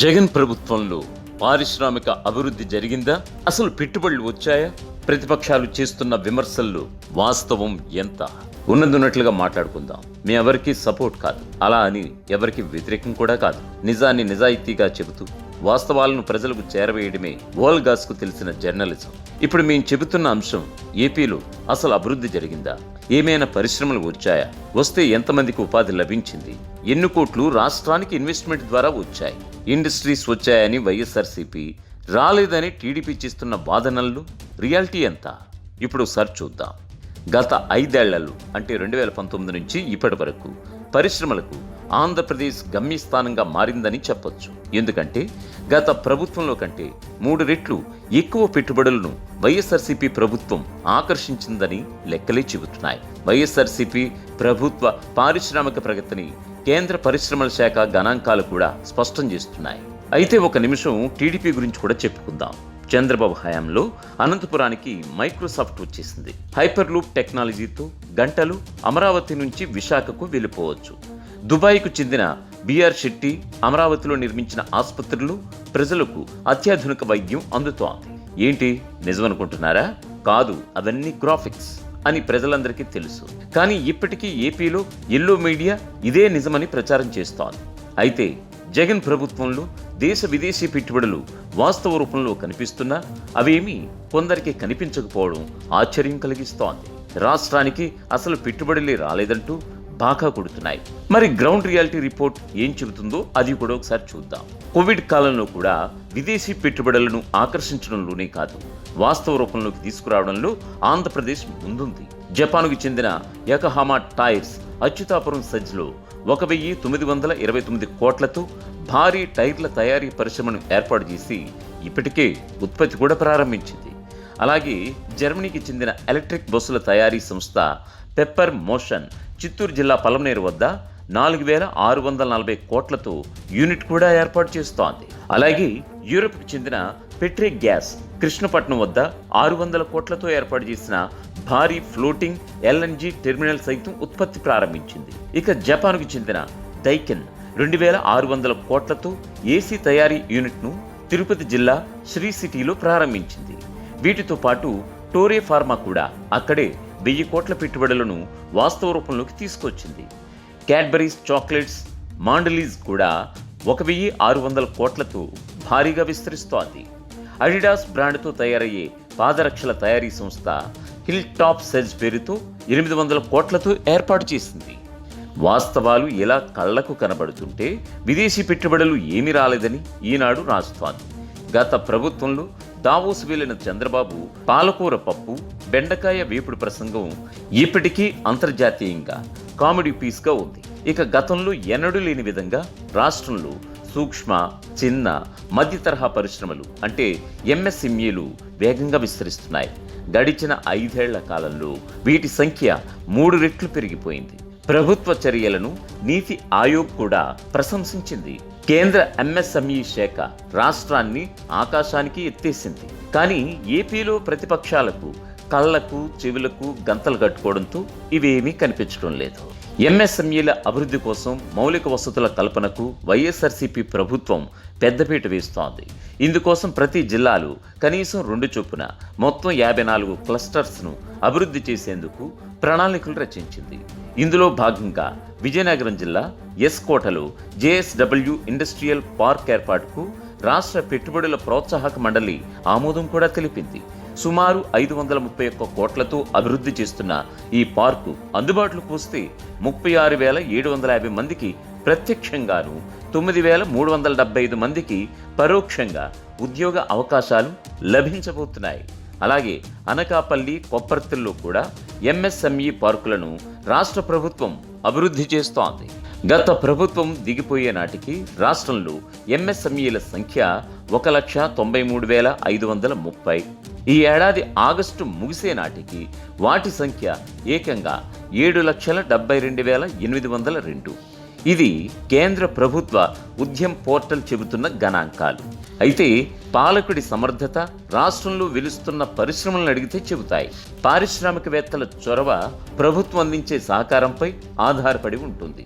జగన్ ప్రభుత్వంలో పారిశ్రామిక అభివృద్ధి జరిగిందా? అసలు పెట్టుబడులు వచ్చాయా? ప్రతిపక్షాలు చేస్తున్న విమర్శల్లో వాస్తవం ఎంత? ఉన్నట్లుగా మాట్లాడుకుందాం. మీ ఎవరికి సపోర్ట్ కాదు, అలా అని ఎవరికి వ్యతిరేకం కూడా కాదు. నిజాన్ని నిజాయితీగా చెబుతూ వాస్తవాలను ప్రజలకు చేరవేయడమే వోల్గాస్కు తెలిసిన జర్నలిజం. ఇప్పుడు మేము చెబుతున్న అంశం, ఏపీలో అసలు అభివృద్ధి జరిగిందా? ఏమైనా పరిశ్రమలు వచ్చాయా? వస్తే ఎంతమందికి ఉపాధి లభించింది? ఎన్ని కోట్లు రాష్ట్రానికి ఇన్వెస్ట్మెంట్ ద్వారా వచ్చాయి? ఇండస్ట్రీస్ వచ్చాయని వైఎస్ఆర్సీపీ, రాలేదని టీడీపీ చేస్తున్న వాదనలు రియాలిటీ ఎంత? ఇప్పుడు ఒకసారి చూద్దాం. గత 5 ఏళ్లలో అంటే 2019 నుంచి ఇప్పటి వరకు పరిశ్రమలకు ఆంధ్రప్రదేశ్ గమ్యస్థానంగా మారిందని చెప్పొచ్చు. ఎందుకంటే గత ప్రభుత్వంలో కంటే 3 రెట్లు ఎక్కువ పెట్టుబడులను వైఎస్ఆర్సీపీ ప్రభుత్వం ఆకర్షించిందని లెక్కలే చెబుతున్నాయి. వైఎస్ఆర్సీపీ ప్రభుత్వ పారిశ్రామిక ప్రగతిని కేంద్ర పరిశ్రమల శాఖ గణాంకాలు కూడా స్పష్టం చేస్తున్నాయి. అయితే ఒక నిమిషం టీడీపీ గురించి కూడా చెప్పుకుందాం. చంద్రబాబు హయాంలో అనంతపురానికి మైక్రోసాఫ్ట్ వచ్చేసింది. హైపర్ లూప్ టెక్నాలజీతో గంటలు అమరావతి నుంచి విశాఖకు వెళ్ళిపోవచ్చు. దుబాయ్కు చెందిన బిఆర్ శెట్టి అమరావతిలో నిర్మించిన ఆసుపత్రులు ప్రజలకు అత్యాధునిక వైద్యం అందుతోంది. ఏంటి, నిజమనుకుంటున్నారా? కాదు, అవన్నీ గ్రాఫిక్స్ అని ప్రజలందరికీ తెలుసు. కానీ ఇప్పటికీ ఏపీలో ఎల్లో మీడియా ఇదే నిజమని ప్రచారం చేస్తోంది. అయితే జగన్ ప్రభుత్వంలో దేశ విదేశీ పెట్టుబడులు వాస్తవ రూపంలో కనిపిస్తున్నా అవేమీ కొందరికి కనిపించకపోవడం ఆశ్చర్యం కలిగిస్తోంది. రాష్ట్రానికి అసలు పెట్టుబడులే రాలేదంటూ బాగా కొడుతున్నాయి. మరి గ్రౌండ్ రియాలిటీ రిపోర్ట్ ఏం చెబుతుందో అది కూడా ఒకసారి చూద్దాం. కోవిడ్ కాలంలో కూడా విదేశీ పెట్టుబడులను ఆకర్షించడంలోనే కాదు, వాస్తవ రూపంలోకి తీసుకురావడంలో ఆంధ్రప్రదేశ్ ముందుంది. జపాన్కు చెందిన యకహామా టైర్స్ అచ్యుతాపురం సజ్లో 1929 కోట్లతో భారీ టైర్ల తయారీ పరిశ్రమను ఏర్పాటు చేసి ఇప్పటికే ఉత్పత్తి కూడా ప్రారంభించింది. అలాగే జర్మనీకి చెందిన ఎలక్ట్రిక్ బస్సుల తయారీ సంస్థ పెప్పర్ మోషన్ చిత్తూరు జిల్లా పలమనేరు వద్ద 4,640 కోట్లతో యూనిట్ కూడా ఏర్పాటు చేస్తోంది. అలాగే యూరప్కు చెందిన పెట్రే గ్యాస్ కృష్ణపట్నం వద్ద 600 కోట్లతో ఏర్పాటు చేసిన భారీ ఫ్లోటింగ్ ఎల్ఎన్జీ టెర్మినల్ సైతం ఉత్పత్తి ప్రారంభించింది. ఇక జపాన్కు చెందిన డైకెన్ 2,600 కోట్లతో ఏసీ తయారీ యూనిట్ను తిరుపతి జిల్లా శ్రీ సిటీలో ప్రారంభించింది. వీటితో పాటు టోరే ఫార్మా కూడా అక్కడే 1000 కోట్ల పెట్టుబడులను వాస్తవ రూపంలోకి తీసుకొచ్చింది. క్యాడ్బరీస్ చాక్లెట్స్ మాండలీజ్ కూడా 1,600 కోట్లతో భారీగా విస్తరిస్తోంది. అడిడాస్ బ్రాండ్తో తయారయ్యే పాదరక్షల తయారీ సంస్థ హిల్ టాప్ సెజ్ పేరుతో 800 కోట్లతో ఏర్పాటు చేసింది. వాస్తవాలు ఎలా కళ్లకు కనబడుతుంటే విదేశీ పెట్టుబడులు ఏమీ రాలేదని ఈనాడు రాస్తోంది. గత ప్రభుత్వంలో దావోస్ వెళ్లిన చంద్రబాబు పాలకూర పప్పు, బెండకాయ వేపుడు ప్రసంగం ఇప్పటికీ అంతర్జాతీయంగా కామెడీ పీస్గా ఉంది. ఇక గతంలో ఎన్నడూ లేని విధంగా రాష్ట్రంలో సూక్ష్మ, చిన్న, మధ్య తరహా పరిశ్రమలు అంటే ఎంఎస్ఎంఈలు వేగంగా విస్తరిస్తున్నాయి. గడిచిన 5 ఏళ్ల కాలంలో వీటి సంఖ్య 3 రెట్లు పెరిగిపోయింది. ప్రభుత్వ చర్యలను నీతి ఆయోగ్ కూడా ప్రశంసించింది. కేంద్ర ఎంఎస్ఎంఈ శాఖ రాష్ట్రాన్ని ఆకాశానికి ఎత్తేసింది. కానీ ఏపీలో ప్రతిపక్షాలకు కళ్లకు చెవులకు గంతలు కట్టుకోవడంతో ఇవేమీ కనిపించడం లేదు. ఎంఎస్ఎంఈల అభివృద్ధి కోసం మౌలిక వసతుల కల్పనకు వైఎస్ఆర్సీపీ ప్రభుత్వం పెద్దపీట వేస్తోంది. ఇందుకోసం ప్రతి జిల్లాలో కనీసం 2 చొప్పున మొత్తం 54 క్లస్టర్స్ను అభివృద్ధి చేసేందుకు ప్రణాళికలు రచించింది. ఇందులో భాగంగా విజయనగరం జిల్లా ఎస్కోటలో జేఎస్డబ్ల్యూ ఇండస్ట్రియల్ పార్క్ ఏర్పాటుకు రాష్ట్ర పెట్టుబడుల ప్రోత్సాహక మండలి ఆమోదం కూడా తెలిపింది. సుమారు 531 కోట్లతో అభివృద్ధి చేస్తున్న ఈ పార్కు అందుబాటులోకి వస్తే 36,750 మందికి ప్రత్యక్షంగాను 9,375 మందికి పరోక్షంగా ఉద్యోగ అవకాశాలు లభించబోతున్నాయి. అలాగే అనకాపల్లి, కొప్పర్తిల్లో కూడా ఎంఎస్ఎంఈ పార్కులను రాష్ట్ర ప్రభుత్వం అభివృద్ధి చేస్తోంది. గత ప్రభుత్వం దిగిపోయే నాటికి రాష్ట్రంలో ఎంఎస్ఎంఈల సంఖ్య 1,93,530. ఈ ఏడాది ఆగస్టు ముగిసే నాటికి వాటి సంఖ్య ఏకంగా 7,72,802. ఇది కేంద్ర ప్రభుత్వ ఉద్యమ్ పోర్టల్ చెబుతున్న గణాంకాలు. అయితే పాలకుడి సమర్థత రాష్ట్రంలో వెలుస్తున్న పరిశ్రమలను అడిగితే చెబుతాయి. పారిశ్రామికవేత్తల చొరవ ప్రభుత్వం అందించే సహకారంపై ఆధారపడి ఉంటుంది.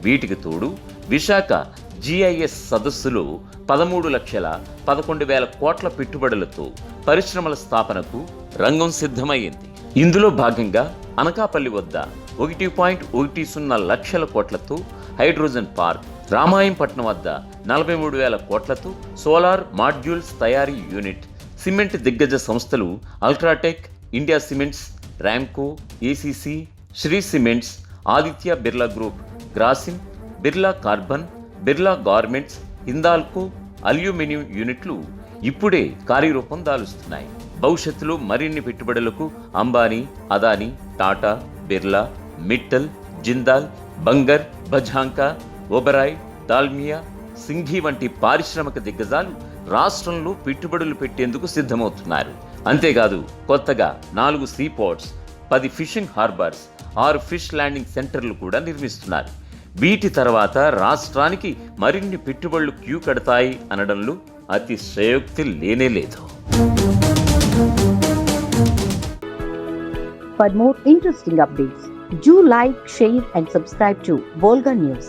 వీటికి తోడు విశాఖ GIS సదస్సులో 13,11,000 కోట్ల పెట్టుబడులతో పరిశ్రమల స్థాపనకు రంగం సిద్ధమైంది. ఇందులో భాగంగా అనకాపల్లి వద్ద 1.10 లక్షల కోట్లతో హైడ్రోజన్ పార్క్, రామాయంపట్నం వద్ద 43,000 కోట్లతో సోలార్ మాడ్యూల్స్ తయారీ యూనిట్, సిమెంట్ దిగ్గజ సంస్థలు UltraTech, India Cements, Ramco, ACC, Shree Cements, Aditya Birla group, Grasim, Birla Carbon, Birla Garments, Hindalco aluminium యూనిట్లు ఇప్పుడే కార్యరూపం దాలుస్తున్నాయి. భవిష్యత్తులో మరిన్ని పెట్టుబడులకు అంబానీ, అదానీ, టాటా, బిర్లా, మిట్టల్, జిందాల్, బంగర్, బజాంకా, ఒబరాయ్, దాల్మియా, సింఘీ వంటి పారిశ్రామిక దిగ్గజాలు రాష్ట్రంలో పెట్టుబడులు పెట్టేందుకు సిద్ధమవుతున్నారు. అంతేకాదు కొత్తగా 4 seaports, 10 fishing harbours, 6 fish landing సెంటర్లు కూడా నిర్మిస్తున్నారు. వీటి తర్వాత రాష్ట్రానికి మరిన్ని పెట్టుబడులు క్యూ కడతాయి అనడంలో అతిశయోక్తి లేనేలేదు. For more interesting updates, do like, share and subscribe to Volga News.